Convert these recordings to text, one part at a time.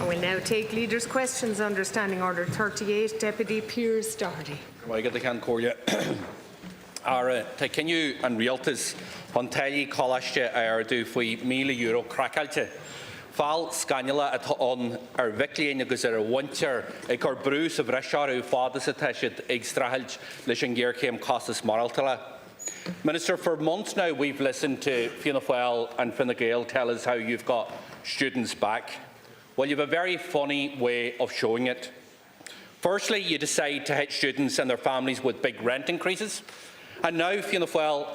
I will now take leaders' questions under Standing Order 38. Deputy Pearse Doherty. Continue and realtas on taili colashe ardu fui €1,000,000 crackalte. Fal scanula at on viclian agus winter a bruce of Risharu fathers attached extrahaj lishingir came costas moraltala. Minister, for months now we've listened to Fianna Fáil and Fine Gael tell us how you've got students back. Well, you have a very funny way of showing it. Firstly, you decide to hit students and their families with big rent increases. And now Fianna Fáil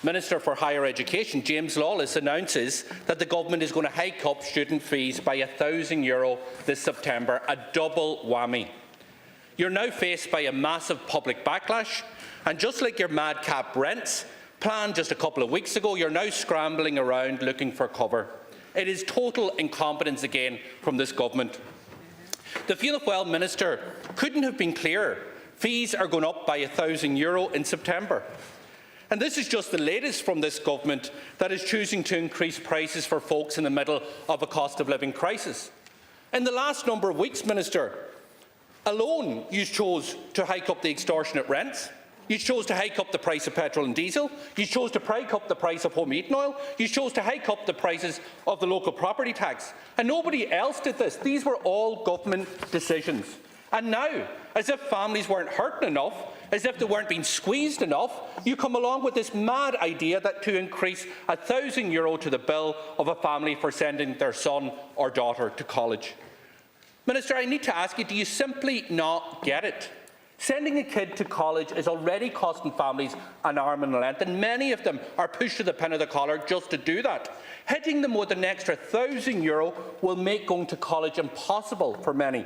Minister for Higher Education, James Lawless, announces that the government is going to hike up student fees by €1,000 this September, a double whammy. You're now faced by a massive public backlash, and just like your madcap rents planned just a couple of weeks ago, you're now scrambling around looking for cover. It is total incompetence again from this government. The Fianna Fáil Minister couldn't have been clearer. Fees are going up by €1,000 in September. And this is just the latest from this government that is choosing to increase prices for folks in the middle of a cost of living crisis. In the last number of weeks, Minister, alone you chose to hike up the extortionate rents. You chose to hike up the price of petrol and diesel. You chose to hike up the price of home heating oil. You chose to hike up the prices of the local property tax. And nobody else did this. These were all government decisions. And now, as if families weren't hurting enough, as if they weren't being squeezed enough, you come along with this mad idea that to increase €1,000 to the bill of a family for sending their son or daughter to college. Minister, I need to ask you, do you simply not get it? Sending a kid to college is already costing families an arm and a length, and many of them are pushed to the pin of the collar just to do that. Hitting them with an extra €1,000 will make going to college impossible for many.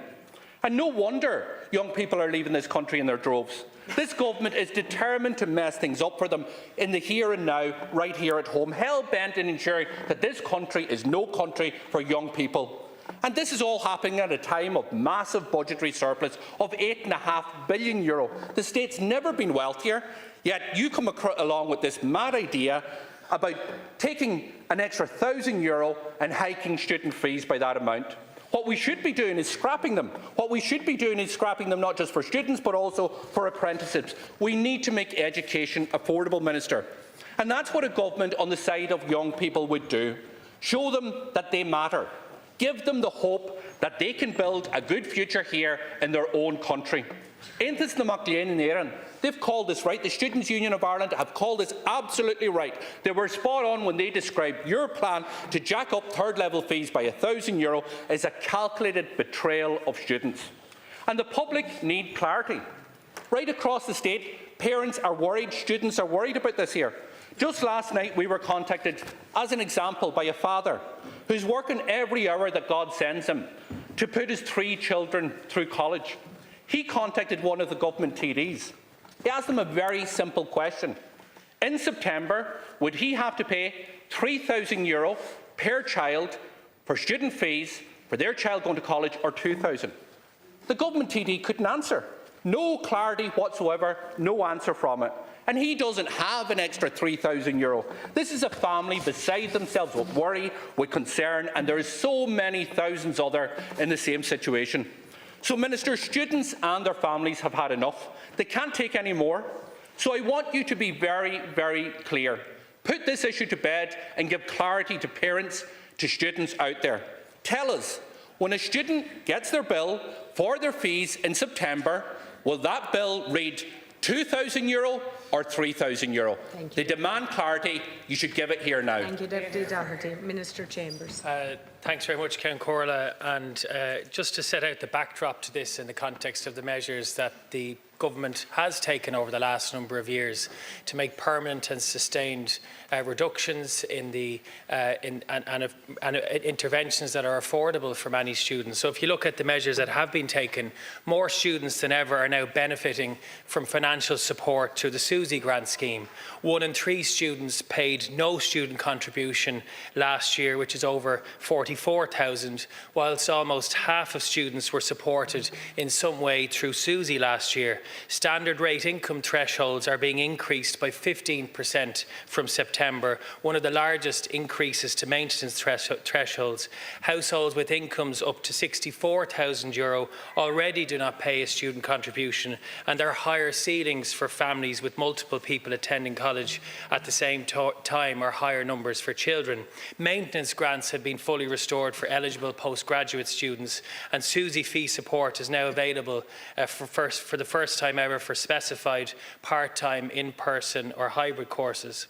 And no wonder young people are leaving this country in their droves. This government is determined to mess things up for them in the here and now, right here at home, hell-bent in ensuring that this country is no country for young people. And this is all happening at a time of massive budgetary surplus of €8.5 billion. The state's never been wealthier, yet you come along with this mad idea about taking an extra €1,000 and hiking student fees by that amount. What we should be doing is scrapping them. What we should be doing is scrapping them not just for students but also for apprenticeships. We need to make education affordable, Minister. And that's what a government on the side of young people would do. Show them that they matter. Give them the hope that they can build a good future here in their own country. They've called this right. The Students' Union of Ireland have called this absolutely right. They were spot on when they described your plan to jack up third-level fees by €1,000 as a calculated betrayal of students. And the public need clarity. Right across the state, parents are worried, students are worried about this here. Just last night we were contacted, as an example, by a father who's working every hour that God sends him to put his 3 children through college. He contacted one of the government TDs. He asked them a very simple question. In September, would he have to pay €3,000 per child for student fees for their child going to college, or €2,000? The government TD couldn't answer. No clarity whatsoever, no answer from it. And he doesn't have an extra €3,000. This is a family beside themselves with worry, with concern, and there are so many thousands other in the same situation. So, Minister, students and their families have had enough. They can't take any more. So I want you to be very, very clear. Put this issue to bed and give clarity to parents, to students out there. Tell us, when a student gets their bill for their fees in September, will that bill read €2,000 or €3,000? They demand clarity. You should give it here now. Thank you, Deputy Doherty. Minister Chambers. Thanks very much, Cian Corla. And just to set out the backdrop to this in the context of the measures that the government has taken over the last number of years to make permanent and sustained reductions in the interventions that are affordable for many students. So if you look at the measures that have been taken, more students than ever are now benefiting from financial support through the SUSI grant scheme. 1 in 3 students paid no student contribution last year, which is over 44,000, whilst almost half of students were supported in some way through SUSI last year. Standard rate income thresholds are being increased by 15% from September, one of the largest increases to maintenance thresholds. Households with incomes up to €64,000 already do not pay a student contribution, and there are higher ceilings for families with multiple people attending college at the same time, or higher numbers for children. Maintenance grants have been fully restored for eligible postgraduate students, and SUSI fee support is now available for the first time ever for specified part-time, in-person or hybrid courses.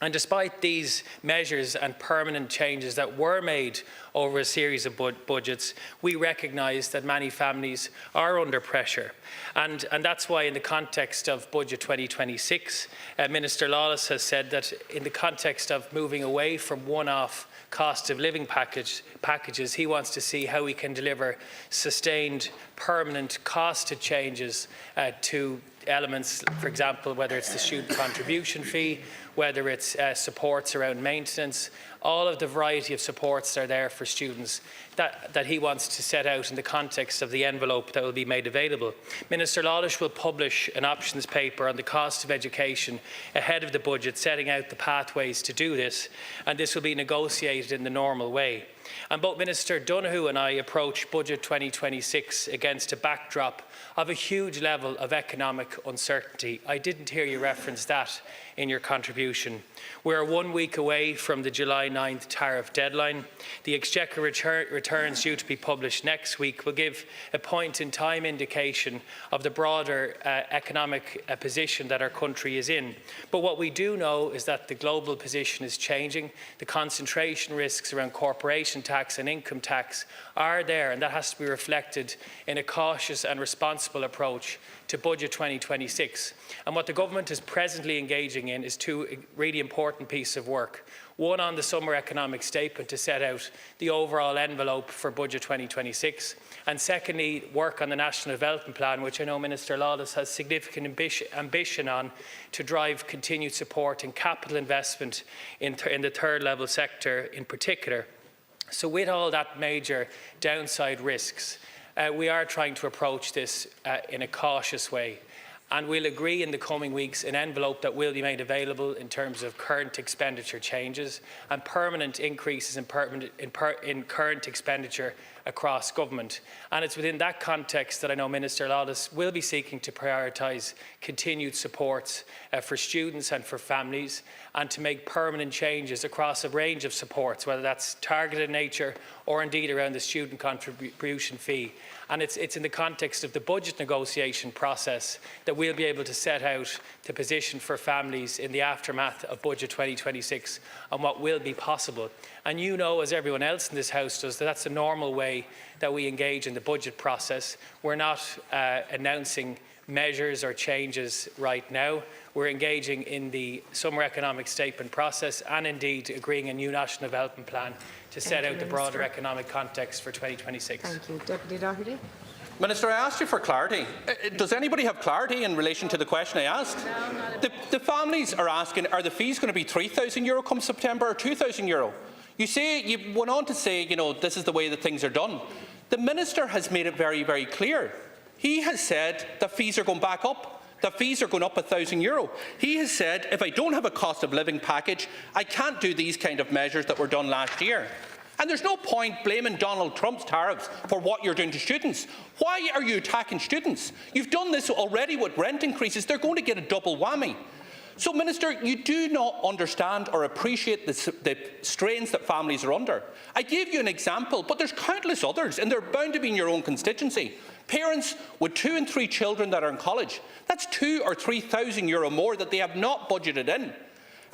And despite these measures and permanent changes that were made over a series of budgets, we recognise that many families are under pressure. And that's why in the context of Budget 2026, Minister Lawless has said that in the context of moving away from one-off cost of living packages, he wants to see how we can deliver sustained, permanent costed changes to elements, for example, whether it's the student contribution fee, whether it's supports around maintenance, all of the variety of supports that are there for students that he wants to set out in the context of the envelope that will be made available. Minister Lawless will publish an options paper on the cost of education ahead of the budget, setting out the pathways to do this, and this will be negotiated in the normal way. And both Minister Donoghue and I approach Budget 2026 against a backdrop of a huge level of economic uncertainty. I didn't hear you reference that in your contribution. We are 1 week away from the July 9th tariff deadline. The Exchequer returns due to be published next week will give a point-in-time indication of the broader economic position that our country is in. But what we do know is that the global position is changing. The concentration risks around corporation tax and income tax are there, and that has to be reflected in a cautious and responsible approach to Budget 2026. And what the government is presently engaging in is 2 really important pieces of work. One on the summer economic statement to set out the overall envelope for Budget 2026, and secondly, work on the National Development Plan, which I know Minister Lawless has significant ambition on, to drive continued support and capital investment in the third level sector in particular. So with all that major downside risks, we are trying to approach this in a cautious way. And we'll agree in the coming weeks an envelope that will be made available in terms of current expenditure changes and permanent increases in current expenditure across government. And it's within that context that I know Minister Lawless will be seeking to prioritise continued supports for students and for families, and to make permanent changes across a range of supports, whether that's targeted in nature or indeed around the student contribution fee. And it's in the context of the budget negotiation process that we'll be able to set out the position for families in the aftermath of Budget 2026 and what will be possible. And you know, as everyone else in this House does, that that's the normal way that we engage in the budget process. We're not announcing measures or changes right now. We're engaging in the summer economic statement process and indeed agreeing a new national development plan to set out the broader economic context for 2026. Thank you. Deputy Doherty. Minister, I asked you for clarity. Does anybody have clarity in relation to the question I asked? No, the families are asking, are the fees going to be €3,000 come September or €2,000? You went on to say, this is the way that things are done. The Minister has made it very, very clear. He has said that fees are going back up. The fees are going up €1,000. He has said, if I don't have a cost of living package, I can't do these kind of measures that were done last year. And there's no point blaming Donald Trump's tariffs for what you're doing to students. Why are you attacking students? You've done this already with rent increases. They're going to get a double whammy. So, Minister, you do not understand or appreciate the strains that families are under. I gave you an example, but there's countless others, and they're bound to be in your own constituency. Parents with 2 and 3 children that are in college, that's €2,000 or €3,000 more that they have not budgeted in.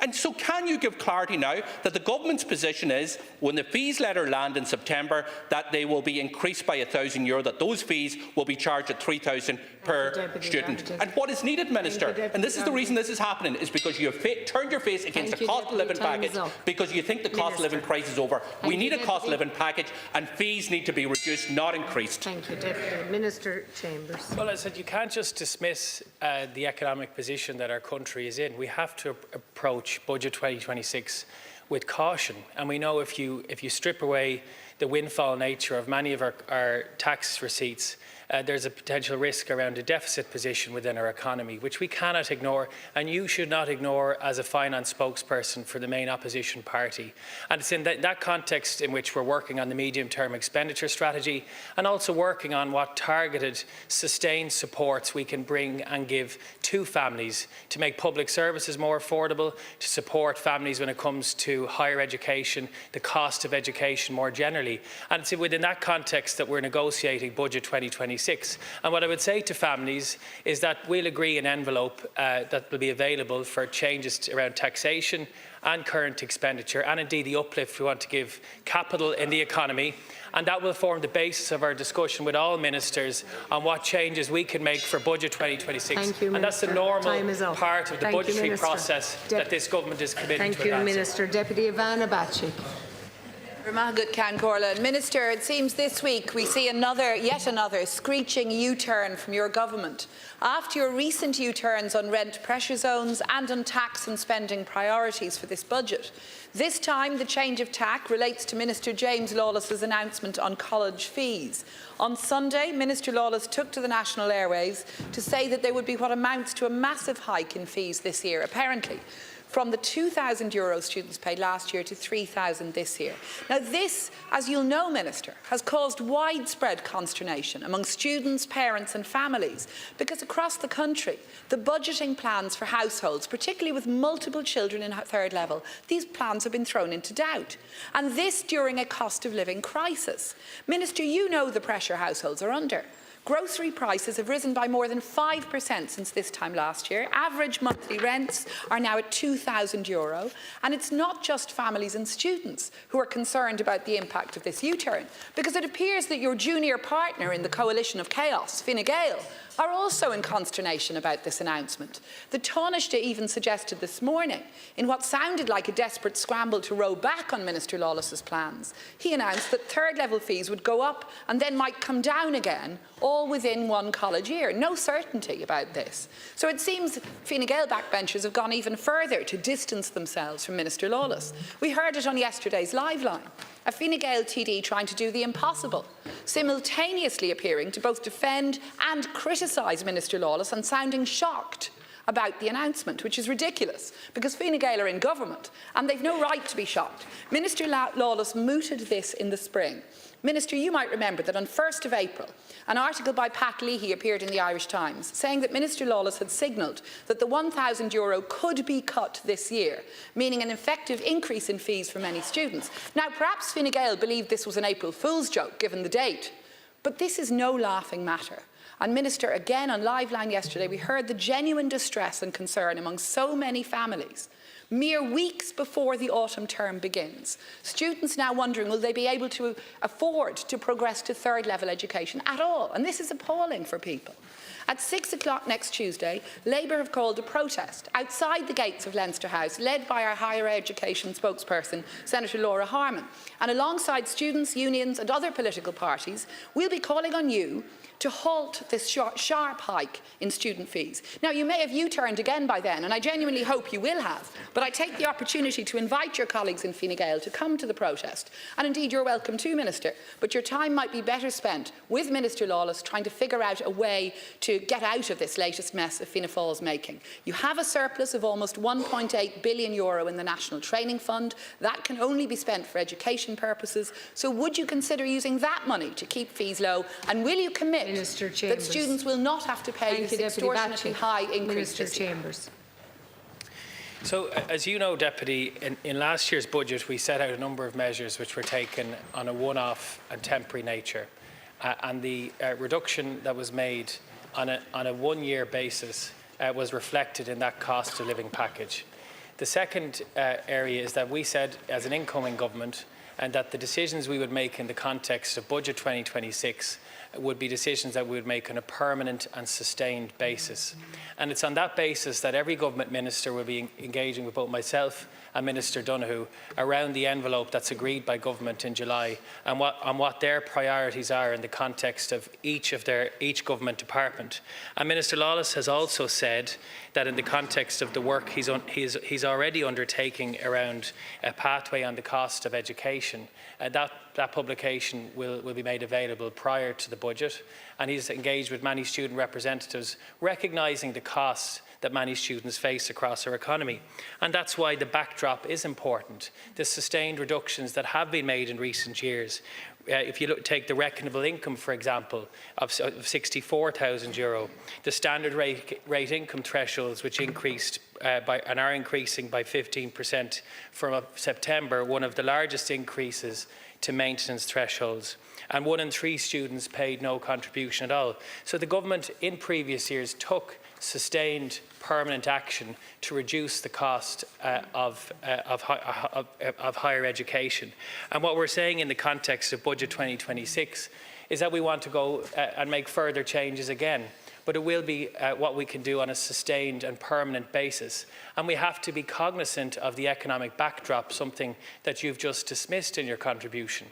And so can you give clarity now that the government's position is, when the fees letter land in September, that they will be increased by €1,000, that those fees will be charged at €3,000 per student? And what is needed, Minister, and this is the reason this is happening, is because you have turned your face against the cost of living package, because you think the cost of living crisis is over. We need a cost of living package, and fees need to be reduced, not increased. Thank you, Deputy. Minister Chambers. Well, I said you can't just dismiss the economic position that our country is in. We have to approach Budget 2026 with caution, and we know if you strip away the windfall nature of many of our tax receipts, there's a potential risk around a deficit position within our economy, which we cannot ignore, and you should not ignore as a finance spokesperson for the main opposition party. And it's in that context in which we're working on the medium-term expenditure strategy, and also working on what targeted, sustained supports we can bring and give to families to make public services more affordable, to support families when it comes to higher education, the cost of education more generally. And it's within that context that we're negotiating Budget 2026. And what I would say to families is that we'll agree an envelope that will be available for changes around taxation and current expenditure, and indeed the uplift we want to give capital in the economy. And that will form the basis of our discussion with all ministers on what changes we can make for Budget 2026. Thank you, and that's the normal part of the budgetary process that this government is committed to advancing. Thank you, Minister. Deputy Ivana Bacik. Minister, it seems this week we see yet another screeching U-turn from your government. After your recent U-turns on rent pressure zones and on tax and spending priorities for this budget, this time the change of tack relates to Minister James Lawless's announcement on college fees. On Sunday, Minister Lawless took to the national airwaves to say that there would be what amounts to a massive hike in fees this year, apparently from the €2,000 students paid last year to €3,000 this year. Now this, as you'll know, Minister, has caused widespread consternation among students, parents and families, because across the country, the budgeting plans for households, particularly with multiple children in third level, these plans have been thrown into doubt. And this during a cost of living crisis. Minister, you know the pressure households are under. Grocery prices have risen by more than 5% since this time last year. Average monthly rents are now at €2,000. And it's not just families and students who are concerned about the impact of this U-turn, because it appears that your junior partner in the coalition of chaos, Fine Gael, are also in consternation about this announcement. The Taoiseach even suggested this morning, in what sounded like a desperate scramble to row back on Minister Lawless's plans, he announced that third-level fees would go up and then might come down again, all within one college year. No certainty about this. So it seems Fine Gael backbenchers have gone even further to distance themselves from Minister Lawless. We heard it on yesterday's Live Line. A Fine Gael TD trying to do the impossible, simultaneously appearing to both defend and criticise Minister Lawless and sounding shocked about the announcement, which is ridiculous, because Fine Gael are in government and they've no right to be shocked. Minister Lawless mooted this in the spring. Minister, you might remember that on 1st of April, an article by Pat Leahy appeared in the Irish Times saying that Minister Lawless had signalled that the €1,000 could be cut this year, meaning an effective increase in fees for many students. Now, perhaps Fine Gael believed this was an April Fool's joke, given the date, but this is no laughing matter. And Minister, again on Live Line yesterday, we heard the genuine distress and concern among so many families. Mere weeks before the autumn term begins, students now wondering will they be able to afford to progress to third-level education at all? And this is appalling for people. At 6 o'clock next Tuesday, Labour have called a protest outside the gates of Leinster House, led by our higher education spokesperson, Senator Laura Harman. And alongside students, unions and other political parties, we'll be calling on you to halt this sharp hike in student fees. Now, you may have U-turned again by then, and I genuinely hope you will have, but I take the opportunity to invite your colleagues in Fine Gael to come to the protest. And indeed, you're welcome too, Minister, but your time might be better spent with Minister Lawless trying to figure out a way to get out of this latest mess of Fianna Fáil's making. You have a surplus of almost €1.8 billion in the National Training Fund. That can only be spent for education purposes. So would you consider using that money to keep fees low? And will you commit that students will not have to pay this extortionately high increase? Minister Chambers. So, as you know, Deputy, in last year's budget we set out a number of measures which were taken on a one-off and temporary nature. And the reduction that was made on a one-year basis was reflected in that cost of living package. The second area is that we said, as an incoming government, and that the decisions we would make in the context of Budget 2026 would be decisions that we would make on a permanent and sustained basis. And it's on that basis that every government minister will be engaging with both myself and Minister Donoghue around the envelope that's agreed by government in July and what their priorities are in the context of each government department. And Minister Lawless has also said that in the context of the work he's already undertaking around a pathway on the cost of education, that publication will be made available prior to the budget, and he's engaged with many student representatives, recognising the costs that many students face across our economy. And that's why the backdrop is important. The sustained reductions that have been made in recent years. If you take the reckonable income, for example, of €64,000, the standard rate income thresholds, which increased and are increasing by 15% from September, one of the largest increases to maintenance thresholds. And 1 in 3 students paid no contribution at all. So the government in previous years took sustained permanent action to reduce the cost of higher education. And what we're saying in the context of Budget 2026 is that we want to go and make further changes again. But it will be what we can do on a sustained and permanent basis. And we have to be cognizant of the economic backdrop, something that you've just dismissed in your contribution.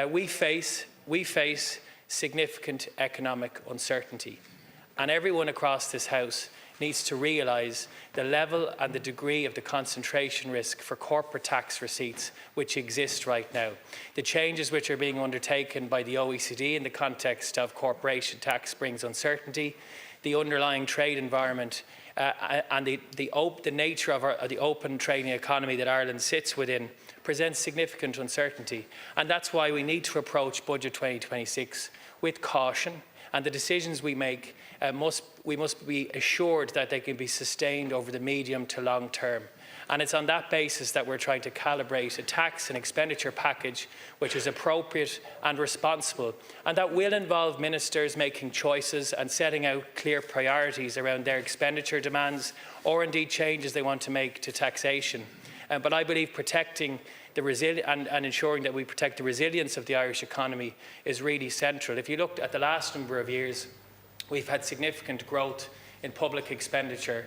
We face significant economic uncertainty. And everyone across this House needs to realise the level and the degree of the concentration risk for corporate tax receipts which exist right now. The changes which are being undertaken by the OECD in the context of corporation tax brings uncertainty. The underlying trade environment and the nature of the open trading economy that Ireland sits within presents significant uncertainty. And that's why we need to approach Budget 2026 with caution, and the decisions we make we must be assured that they can be sustained over the medium to long term. And it's on that basis that we're trying to calibrate a tax and expenditure package which is appropriate and responsible, and that will involve ministers making choices and setting out clear priorities around their expenditure demands, or indeed changes they want to make to taxation. But I believe protecting and ensuring that we protect the resilience of the Irish economy is really central. If you looked at the last number of years, we've had significant growth in public expenditure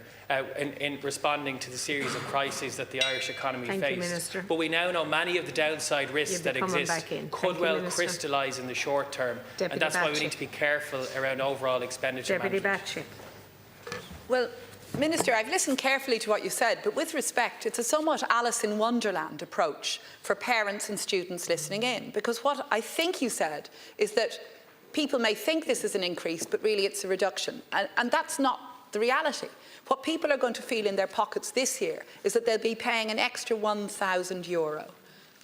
in responding to the series of crises that the Irish economy faced. But we now know many of the downside risks that exist could well crystallise in the short term, and that's why we need to be careful around overall expenditure management. Bacik. Well, Minister, I've listened carefully to what you said, but with respect, it's a somewhat Alice in Wonderland approach for parents and students listening in, because what I think you said is that people may think this is an increase, but really it's a reduction. And that's not the reality. What people are going to feel in their pockets this year is that they'll be paying an extra €1,000.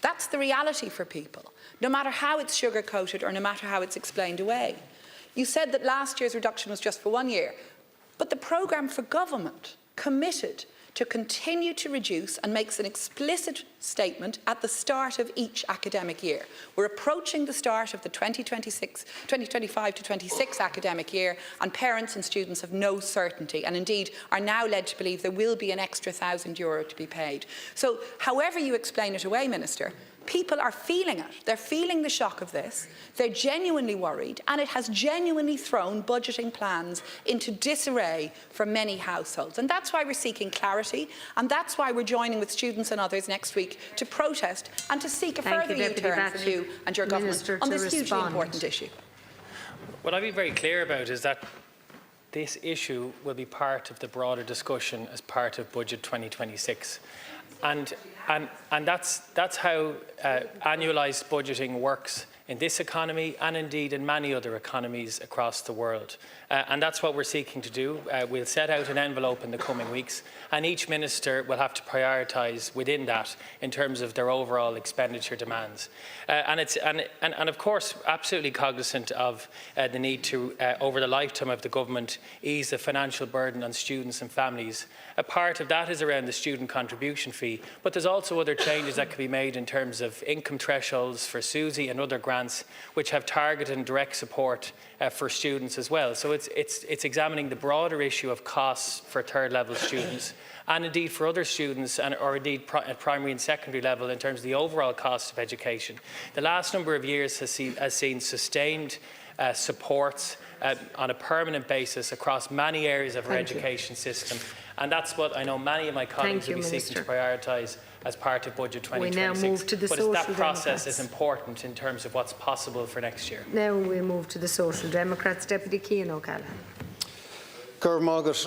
That's the reality for people, no matter how it's sugar-coated or no matter how it's explained away. You said that last year's reduction was just for 1 year, but the programme for government committed to continue to reduce and makes an explicit statement at the start of each academic year. We're approaching the start of the 2025 to 26 academic year, and parents and students have no certainty, and indeed are now led to believe there will be an extra €1,000 to be paid. So however you explain it away, Minister, people are feeling it. They're feeling the shock of this. They're genuinely worried, and it has genuinely thrown budgeting plans into disarray for many households. And that's why we're seeking clarity, and that's why we're joining with students and others next week to protest and to seek a further U-turn from you and your government on this hugely important issue. What I've been very clear about is that this issue will be part of the broader discussion as part of Budget 2026. And that's how annualised budgeting works in this economy and indeed in many other economies across the world. And that's what we're seeking to do. We'll set out an envelope in the coming weeks, and each minister will have to prioritise within that in terms of their overall expenditure demands. And of course, absolutely cognizant of the need to, over the lifetime of the government, ease the financial burden on students and families. A part of that is around the student contribution fee, but there's also other changes that can be made in terms of income thresholds for SUSI and other grants grants, which have targeted and direct support for students as well. So it's examining the broader issue of costs for third-level students, and indeed for other students, or indeed at primary and secondary level, in terms of the overall cost of education. The last number of years has seen sustained supports on a permanent basis across many areas of our education system. And that's what I know many of my colleagues will be seeking to prioritise as part of Budget 2026. We now move to the Social But that process Democrats. is important in terms of what's possible for next year. Now we move to the Social Democrats. Deputy Cian O'Callaghan.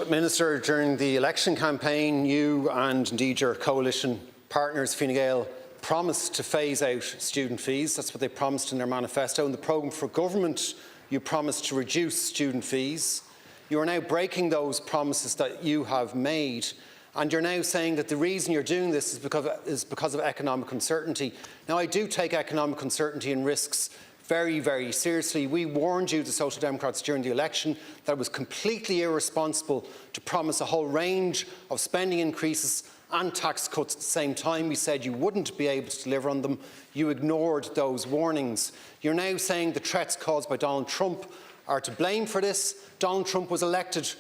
Minister, during the election campaign, you and indeed your coalition partners, Fine Gael, promised to phase out student fees. That's what they promised in their manifesto. In the programme for government, you promised to reduce student fees. You are now breaking those promises that you have made, and you're now saying that the reason you're doing this is because of economic uncertainty. Now, I do take economic uncertainty and risks very, very seriously. We warned you, the Social Democrats, during the election that it was completely irresponsible to promise a whole range of spending increases and tax cuts at the same time. We said you wouldn't be able to deliver on them. You ignored those warnings. You're now saying the threats caused by Donald Trump are to blame for this. Donald Trump was elected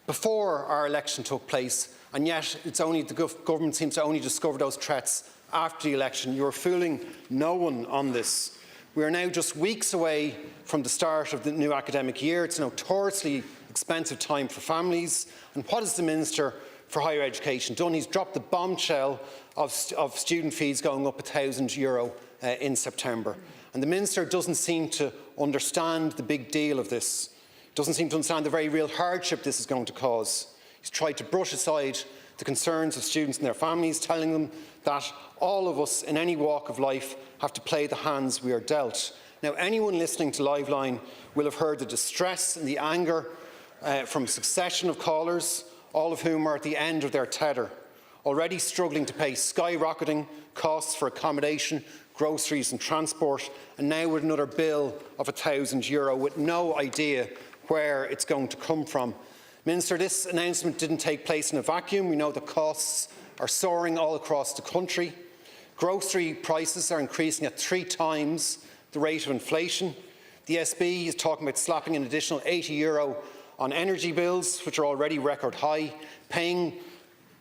before our election took place, and yet it's only the government seems to only discover those threats after the election. You're fooling no one on this. We are now just weeks away from the start of the new academic year. It's a notoriously expensive time for families. And what has the Minister for Higher Education done? He's dropped the bombshell of student fees going up €1,000 in September. And the Minister doesn't seem to understand the big deal of this. Doesn't seem to understand the very real hardship this is going to cause. He's tried to brush aside the concerns of students and their families, telling them that all of us in any walk of life have to play the hands we are dealt. Now, anyone listening to Liveline will have heard the distress and the anger from a succession of callers, all of whom are at the end of their tether, already struggling to pay skyrocketing costs for accommodation, groceries and transport, and now with another bill of €1,000 with no idea where it's going to come from. Minister, this announcement didn't take place in a vacuum. We know the costs are soaring all across the country. Grocery prices are increasing at 3 times the rate of inflation. The SB is talking about slapping an additional €80 on energy bills, which are already record high. Paying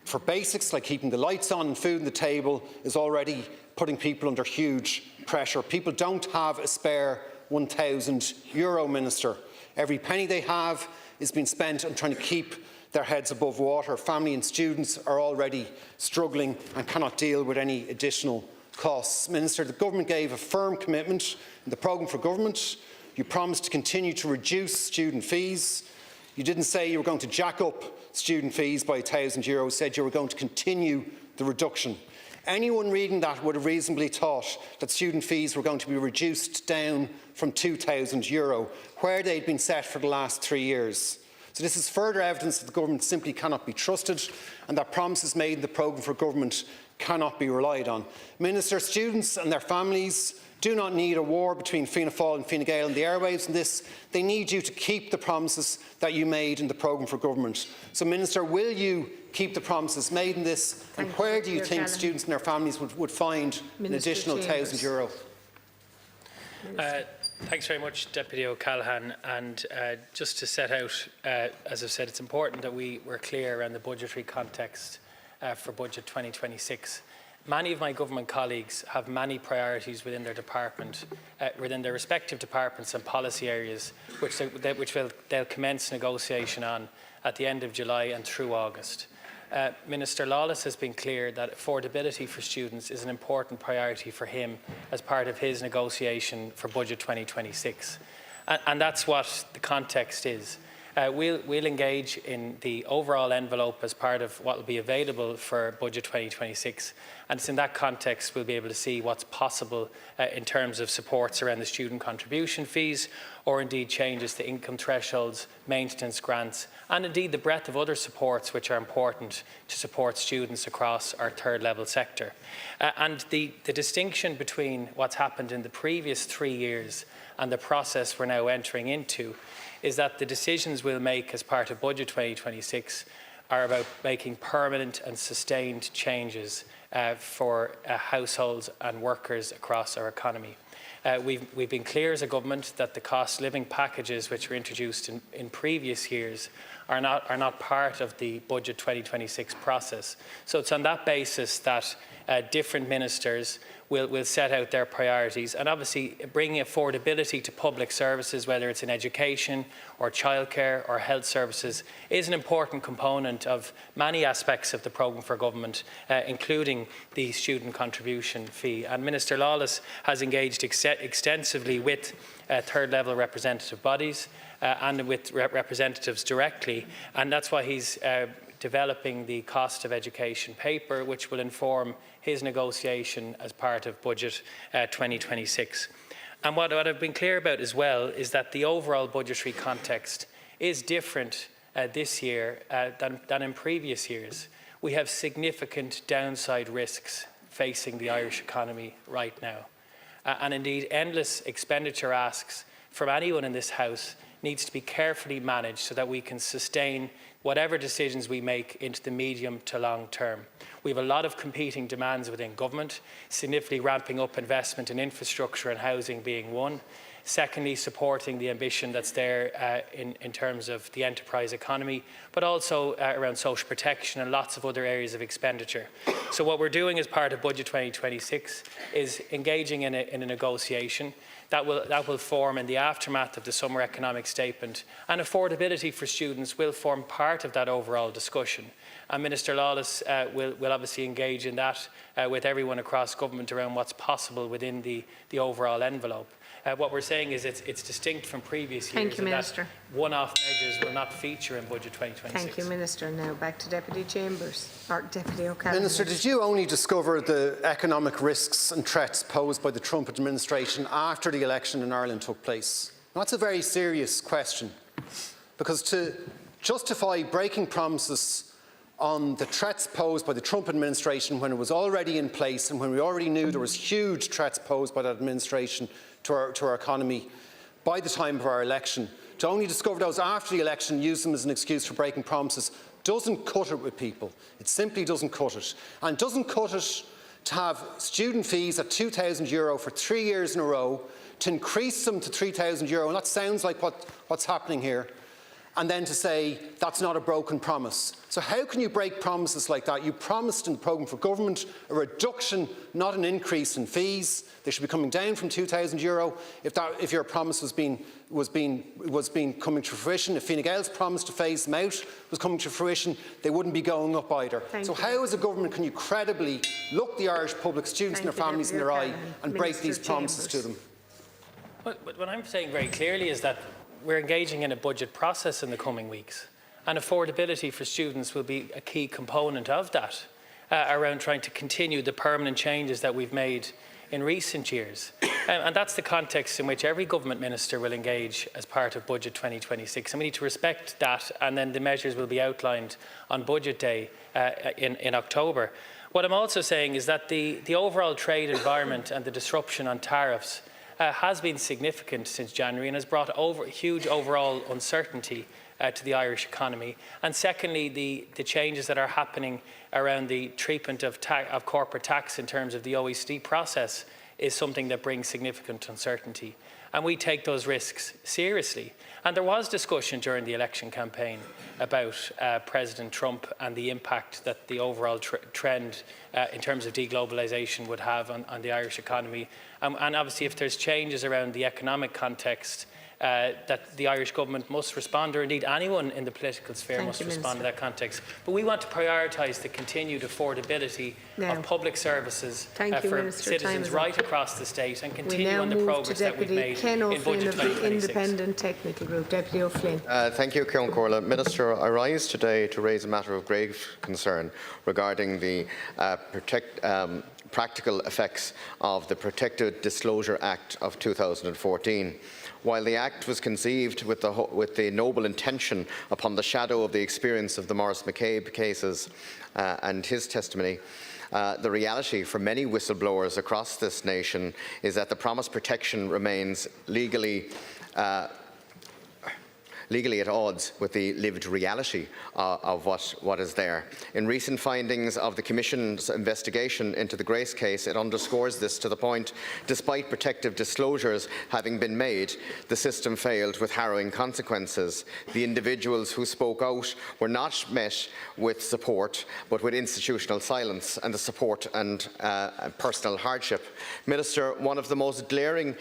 for basics like keeping the lights on and food on the table is already putting people under huge pressure. People don't have a spare €1,000, Minister. Every penny they have is being spent on trying to keep their heads above water. Family and students are already struggling and cannot deal with any additional costs. Minister, the government gave a firm commitment in the programme for government. You promised to continue to reduce student fees. You didn't say you were going to jack up student fees by €1,000. You said you were going to continue the reduction. Anyone reading that would have reasonably thought that student fees were going to be reduced down from €2,000, where they'd been set for the last 3 years. So this is further evidence that the government simply cannot be trusted and that promises made in the programme for government cannot be relied on. Minister, students and their families do not need a war between Fianna Fáil and Fine Gael on the airwaves in this. They need you to keep the promises that you made in the programme for government. So, Minister, will you keep the promises made in this? And where do you think students and their families would find an additional €1,000? Thanks very much, Deputy O'Callaghan. And just to set out, as I've said, it's important that we're clear around the budgetary context for Budget 2026. Many of my government colleagues have many priorities within their department, within their respective departments and policy areas, which they'll commence negotiation on at the end of July and through August. Minister Lawless has been clear that affordability for students is an important priority for him as part of his negotiation for Budget 2026. And that's what the context is. We'll engage in the overall envelope as part of what will be available for Budget 2026. And it's in that context we'll be able to see what's possible in terms of supports around the student contribution fees, or indeed changes to income thresholds, maintenance grants, and indeed the breadth of other supports which are important to support students across our third level sector. And the distinction between what's happened in the previous 3 years and the process we're now entering into is that the decisions we'll make as part of Budget 2026 are about making permanent and sustained changes for households and workers across our economy. We've been clear as a government that the cost of living packages which were introduced in previous years are not part of the Budget 2026 process. So it's on that basis that different ministers will set out their priorities, and obviously bringing affordability to public services, whether it's in education or childcare or health services, is an important component of many aspects of the programme for government, including the student contribution fee. And Minister Lawless has engaged extensively with third-level representative bodies and with representatives directly, and that's why he's developing the cost of education paper, which will inform his negotiation as part of Budget 2026. And what I've been clear about as well is that the overall budgetary context is different this year than in previous years. We have significant downside risks facing the Irish economy right now. And indeed, endless expenditure asks from anyone in this House needs to be carefully managed so that we can sustain whatever decisions we make into the medium to long term. We have a lot of competing demands within government, significantly ramping up investment in infrastructure and housing being one. Secondly, supporting the ambition that's there in terms of the enterprise economy, but also around social protection and lots of other areas of expenditure. So what we're doing as part of Budget 2026 is engaging in a negotiation that will form in the aftermath of the summer economic statement, and affordability for students will form part of that overall discussion. And Minister Lawless will obviously engage in that with everyone across government around what's possible within the overall envelope. What we're saying is it's distinct from previous years. Thank you, Minister. One-off measures will not feature in Budget 2026. Thank you, Minister. Now back to Deputy Chambers, or Deputy O'Callaghan. Minister, did you only discover the economic risks and threats posed by the Trump administration after the election in Ireland took place? Now, that's a very serious question, because to justify breaking promises on the threats posed by the Trump administration when it was already in place and when we already knew there was huge threats posed by that administration to our economy by the time of our election, to only discover those after the election and use them as an excuse for breaking promises doesn't cut it with people. It simply doesn't cut it. And doesn't cut it to have student fees at €2,000 for 3 years in a row, to increase them to €3,000, and that sounds like what's happening here, and then to say that's not a broken promise. So how can you break promises like that? You promised in the programme for government a reduction, not an increase in fees. They should be coming down from €2,000 if your promise was coming to fruition. If Fine Gael's promise to phase them out was coming to fruition, they wouldn't be going up either. So how as a government can you credibly look the Irish public students and their families in their eye and break these promises to them? What I'm saying very clearly is that we're engaging in a budget process in the coming weeks, and affordability for students will be a key component of that, around trying to continue the permanent changes that we've made in recent years. And that's the context in which every government minister will engage as part of Budget 2026, and we need to respect that, and then the measures will be outlined on Budget Day in October. What I'm also saying is that the overall trade environment and the disruption on tariffs has been significant since January and has brought huge overall uncertainty to the Irish economy. And secondly, the changes that are happening around the treatment of corporate tax in terms of the OECD process is something that brings significant uncertainty. And we take those risks seriously. And there was discussion during the election campaign about President Trump and the impact that the overall trend in terms of deglobalisation would have on the Irish economy. And obviously, if there's changes around the economic context, that the Irish government must respond, or indeed anyone in the political sphere must respond to that context. But we want to prioritise the continued affordability of public services for citizens right across the state, and continue on the progress that we've made in Budget 2026. The Independent Technical Group, Deputy O'Flynn. Thank you, Cian Corla. Minister, I rise today to raise a matter of grave concern regarding the practical effects of the Protected Disclosure Act of 2014. While the Act was conceived with the noble intention upon the shadow of the experience of the Maurice McCabe cases and his testimony, the reality for many whistleblowers across this nation is that the promised protection remains legally legally at odds with the lived reality of what is there. In recent findings of the Commission's investigation into the Grace case, it underscores this to the point, despite protective disclosures having been made, the system failed with harrowing consequences. The individuals who spoke out were not met with support, but with institutional silence and the support and personal hardship. Minister, one of the most glaring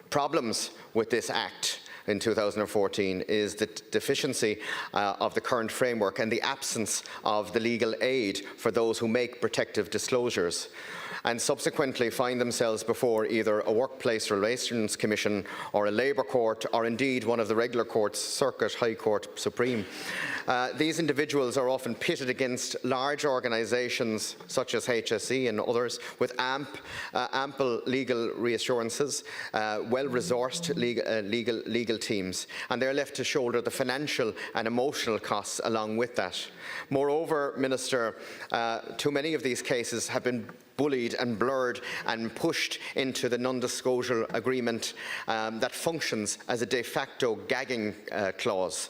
problems with this Act in 2014 is the deficiency of the current framework and the absence of the legal aid for those who make protective disclosures and subsequently find themselves before either a Workplace Relations Commission or a Labour Court or indeed one of the regular courts, Circuit, High Court, Supreme. These individuals are often pitted against large organisations such as HSE and others with ample legal reassurances, well-resourced legal teams, and they're left to shoulder the financial and emotional costs along with that. Moreover, Minister, too many of these cases have been bullied and blurred and pushed into the non-disclosure agreement that functions as a de facto gagging clause.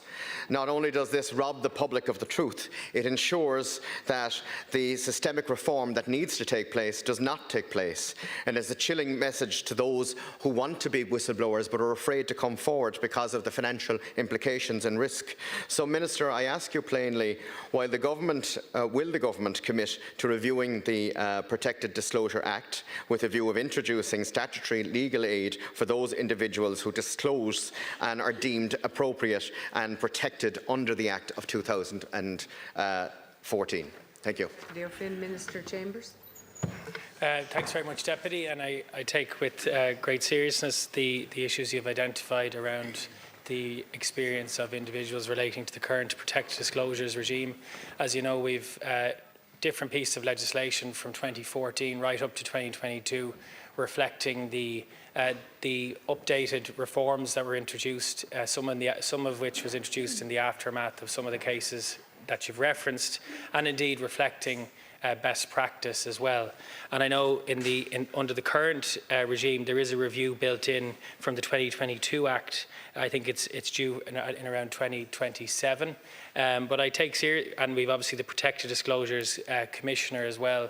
Not only does this rob the public of the truth, it ensures that the systemic reform that needs to take place does not take place, and is a chilling message to those who want to be whistleblowers but are afraid to come forward because of the financial implications and risk. So, Minister, I ask you plainly, while the government, will the government commit to reviewing the Protected Disclosure Act with a view of introducing statutory legal aid for those individuals who disclose and are deemed appropriate and protected under the Act of 2014? Thank you. Minister Chambers. Thanks very much, Deputy, and I take with great seriousness the issues you've identified around the experience of individuals relating to the current protected disclosures regime. As you know, we've different pieces of legislation from 2014 right up to 2022 reflecting the updated reforms that were introduced, some of which was introduced in the aftermath of some of the cases that you've referenced, and indeed reflecting best practice as well. And I know under the current regime there is a review built in from the 2022 Act. I think it's due in around 2027. But I take serious, and we've obviously the Protected Disclosures Commissioner as well,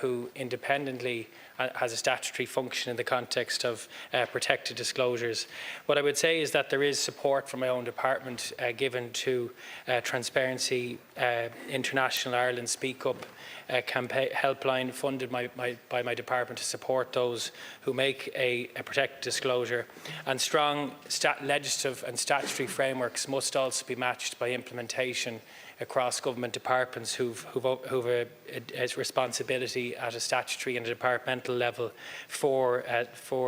who independently has a statutory function in the context of protected disclosures. What I would say is that there is support from my own department given to Transparency International Ireland Speak Up campaign helpline funded by my department to support those who make a protected disclosure. And strong legislative and statutory frameworks must also be matched by implementation across government departments who've a responsibility at a statutory and a departmental level for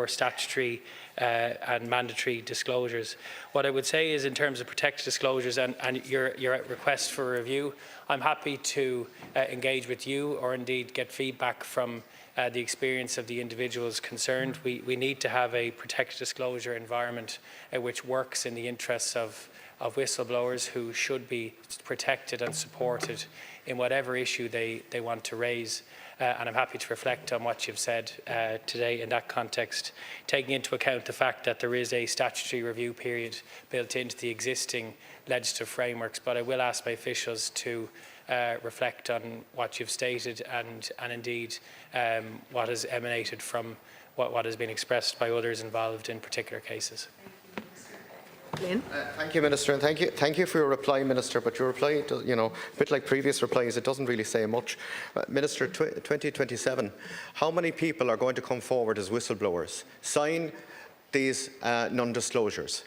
statutory and mandatory disclosures. What I would say is, in terms of protected disclosures and your request for a review, I'm happy to engage with you or indeed get feedback from the experience of the individuals concerned. We need to have a protected disclosure environment which works in the interests of whistleblowers who should be protected and supported in whatever issue they want to raise. And I'm happy to reflect on what you've said today in that context, taking into account the fact that there is a statutory review period built into the existing legislative frameworks. But I will ask my officials to reflect on what you've stated and indeed what has emanated from what has been expressed by others involved in particular cases. Thank you, Minister, and thank you for your reply, Minister. But your reply, a bit like previous replies, it doesn't really say much. Minister, 2027, how many people are going to come forward as whistleblowers, sign these non-disclosures,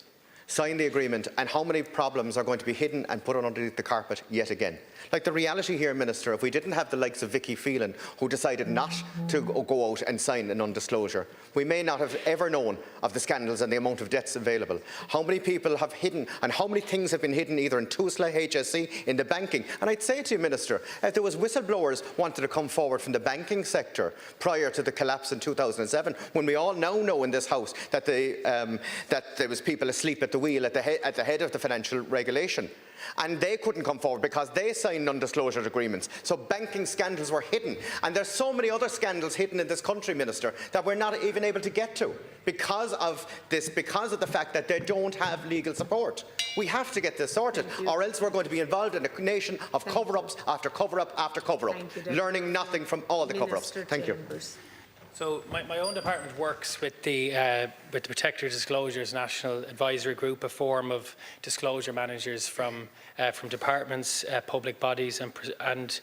sign the agreement, and how many problems are going to be hidden and put underneath the carpet yet again? Like, the reality here, Minister, if we didn't have the likes of Vicky Phelan, who decided not to go out and sign a non-disclosure, we may not have ever known of the scandals and the amount of debts available. How many people have hidden, and how many things have been hidden either in TUSLA, HSE, in the banking? And I'd say to you, Minister, if there was whistleblowers wanted to come forward from the banking sector prior to the collapse in 2007, when we all now know in this House that there was people asleep at the wheel at the head of the financial regulation. And they couldn't come forward because they signed non-disclosure agreements. So banking scandals were hidden. And there's so many other scandals hidden in this country, Minister, that we're not even able to get to because of this, because of the fact that they don't have legal support. We have to get this sorted, or else we're going to be involved in a nation of cover-ups after cover-up after cover-up, learning nothing from all the cover-ups. Thank you. So my own department works with the Protector Disclosures National Advisory Group, a forum of disclosure managers from departments, public bodies and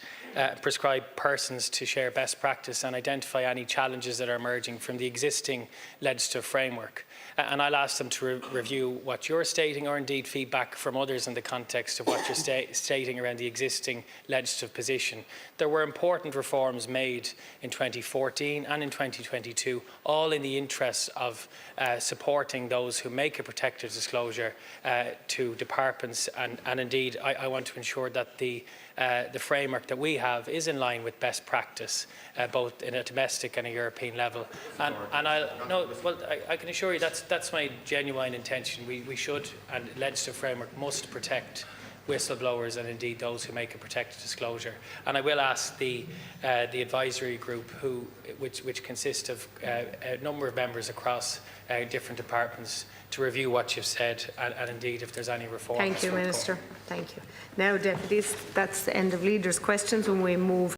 prescribed persons to share best practice and identify any challenges that are emerging from the existing legislative framework. And I'll ask them to review what you're stating, or indeed feedback from others in the context of what you're stating around the existing legislative position. There were important reforms made in 2014 and in 2022, all in the interest of supporting those who make a protected disclosure to departments, and indeed I want to ensure that the framework that we have is in line with best practice, both in a domestic and a European level. And I can assure you that's my genuine intention. We should, and legislative framework must protect whistleblowers and indeed those who make a protected disclosure. And I will ask the advisory group, which consists of a number of members across different departments, to review what you've said and indeed if there's any reforms. Thank you, Minister. Thank you. Now, deputies, that's the end of leaders' questions when we move